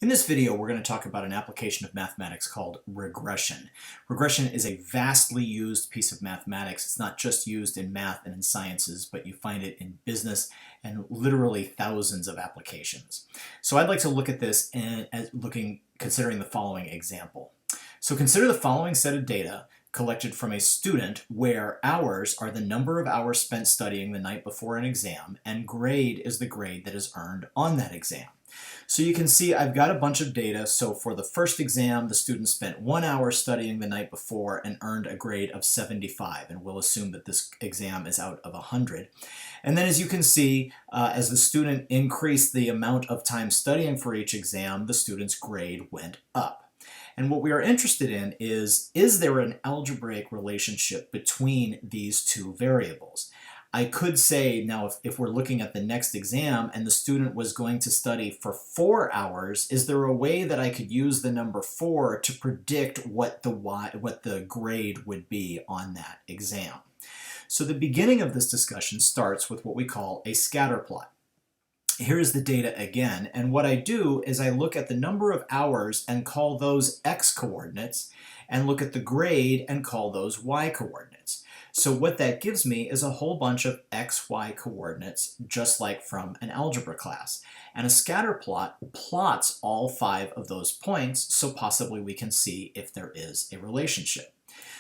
In this video, we're going to talk about an application of mathematics called regression. Regression is a vastly used piece of mathematics. It's not just used in math and in sciences, but you find it in business and literally thousands of applications. So I'd like to look at this considering the following example. So consider the following set of data collected from a student where hours are the number of hours spent studying the night before an exam, and grade is the grade that is earned on that exam. So you can see I've got a bunch of data. So for the first exam, the student spent 1 hour studying the night before and earned a grade of 75. And we'll assume that this exam is out of 100. And then as you can see, as the student increased the amount of time studying for each exam, the student's grade went up. And what we are interested in is there an algebraic relationship between these two variables? I could say now if we're looking at the next exam and the student was going to study for 4 hours, is there a way that I could use the number 4 to predict what the grade would be on that exam? So the beginning of this discussion starts with what we call a scatter plot. Here's the data again, and what I do is I look at the number of hours and call those x coordinates, and look at the grade and call those y coordinates. So what that gives me is a whole bunch of x, y coordinates, just like from an algebra class. And a scatter plot plots all 5 of those points, so possibly we can see if there is a relationship.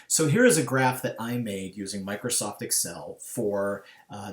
So here is a graph that I made using Microsoft Excel for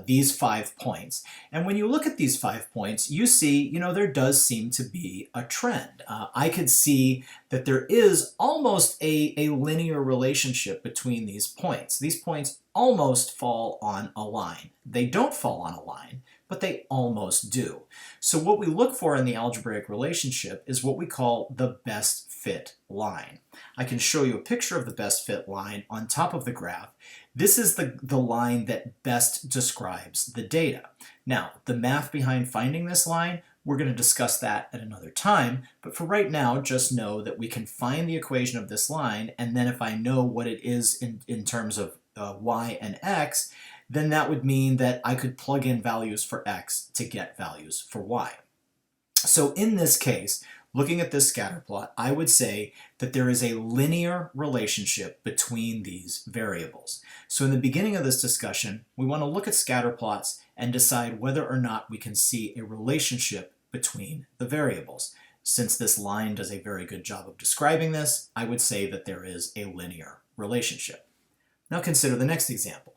these 5 points. And when you look at these 5 points, you see, there does seem to be a trend. I could see that there is almost a linear relationship between these points. These points almost fall on a line. They don't fall on a line, but they almost do. So what we look for in the algebraic relationship is what we call the best fit line. I can show you a picture of the best fit line on top of the graph. This is the line that best describes the data. Now, the math behind finding this line, we're going to discuss that at another time, but for right now, just know that we can find the equation of this line, and then if I know what it is in terms of y and x, then that would mean that I could plug in values for x to get values for y. So in this case, looking at this scatter plot, I would say that there is a linear relationship between these variables. So in the beginning of this discussion, we want to look at scatter plots and decide whether or not we can see a relationship between the variables. Since this line does a very good job of describing this, I would say that there is a linear relationship. Now consider the next example.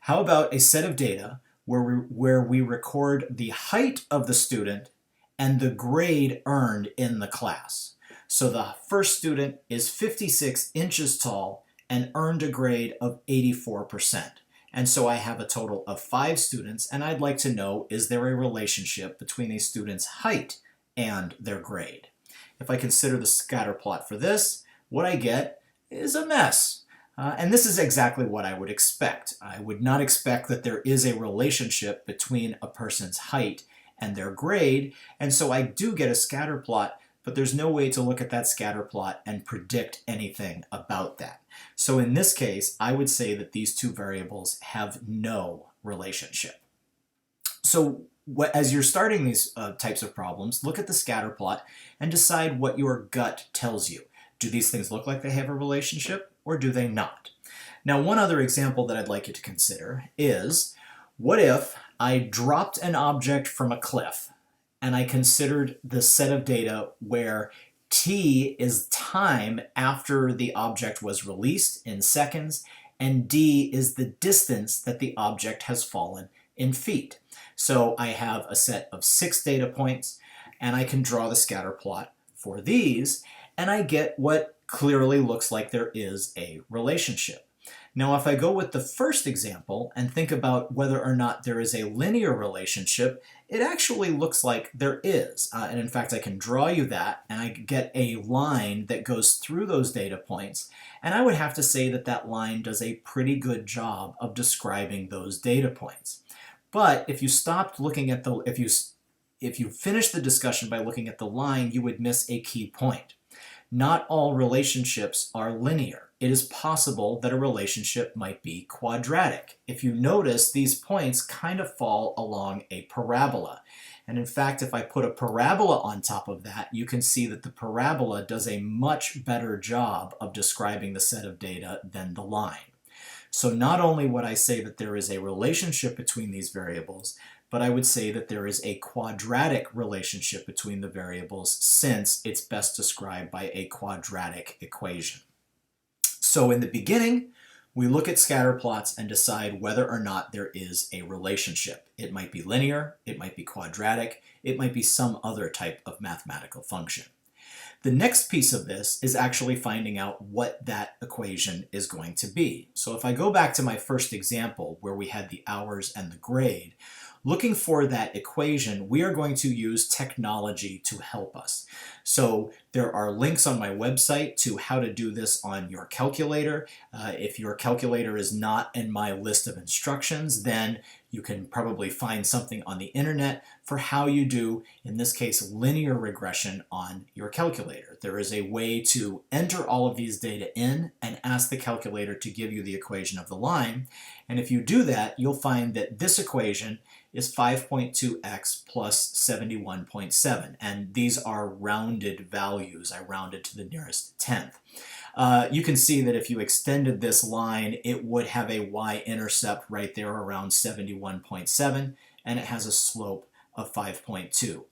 How about a set of data where we record the height of the student and the grade earned in the class? So the first student is 56 inches tall and earned a grade of 84%. And so I have a total of 5 students, and I'd like to know, is there a relationship between a student's height and their grade? If I consider the scatter plot for this, what I get is a mess. And this is exactly what I would expect. I would not expect that there is a relationship between a person's height and their grade, and so I do get a scatter plot, but there's no way to look at that scatter plot and predict anything about that. So in this case, I would say that these two variables have no relationship. So as you're starting these types of problems, look at the scatter plot and decide what your gut tells you. Do these things look like they have a relationship, or do they not? Now, one other example that I'd like you to consider is, what if I dropped an object from a cliff and I considered the set of data where t is time after the object was released in seconds, and d is the distance that the object has fallen in feet. So I have a set of 6 data points, and I can draw the scatter plot for these, and I get what clearly looks like there is a relationship. Now, if I go with the first example and think about whether or not there is a linear relationship, it actually looks like there is. And in fact, I can draw you that, and I get a line that goes through those data points. And I would have to say that that line does a pretty good job of describing those data points. But if you stopped looking at if you finished the discussion by looking at the line, you would miss a key point. not all relationships are linear. It is possible that a relationship might be quadratic. If you notice, these points kind of fall along a parabola. And in fact, if I put a parabola on top of that, you can see that the parabola does a much better job of describing the set of data than the line. So not only would I say that there is a relationship between these variables, but I would say that there is a quadratic relationship between the variables since it's best described by a quadratic equation. So in the beginning, we look at scatter plots and decide whether or not there is a relationship. It might be linear, it might be quadratic, it might be some other type of mathematical function. The next piece of this is actually finding out what that equation is going to be. So if I go back to my first example where we had the hours and the grade, looking for that equation, we are going to use technology to help us. So there are links on my website to how to do this on your calculator. If your calculator is not in my list of instructions, then you can probably find something on the internet for how you do, in this case, linear regression on your calculator. There is a way to enter all of these data in and ask the calculator to give you the equation of the line. And if you do that, you'll find that this equation is 5.2x plus 71.7. And these are rounded values. I rounded to the nearest tenth. You can see that if you extended this line, it would have a y-intercept right there around 71.7, and it has a slope of 5.2.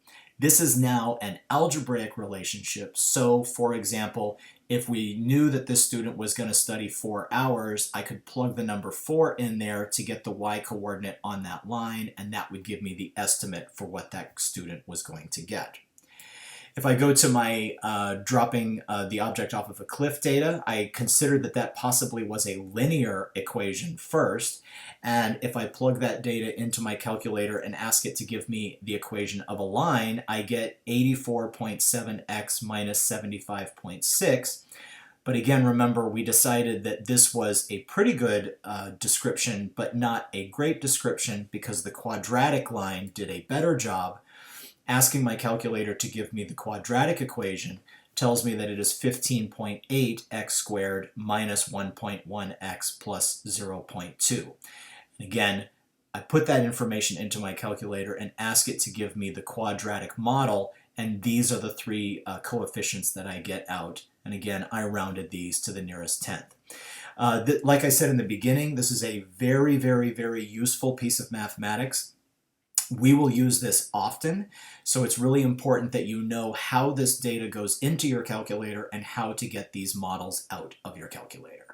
This is now an algebraic relationship. So, for example, if we knew that this student was going to study 4 hours, I could plug the number 4 in there to get the y-coordinate on that line, and that would give me the estimate for what that student was going to get. If I go to my dropping the object off of a cliff data, I considered that that possibly was a linear equation first. And if I plug that data into my calculator and ask it to give me the equation of a line, I get 84.7x minus 75.6. But again, remember, we decided that this was a pretty good description, but not a great description because the quadratic line did a better job. Asking my calculator to give me the quadratic equation tells me that it is 15.8x squared minus 1.1x plus 0.2. Again, I put that information into my calculator and ask it to give me the quadratic model, and these are the 3 coefficients that I get out. And again, I rounded these to the nearest tenth. Like I said in the beginning, this is a very, very, very useful piece of mathematics. We will use this often, so it's really important that you know how this data goes into your calculator and how to get these models out of your calculator.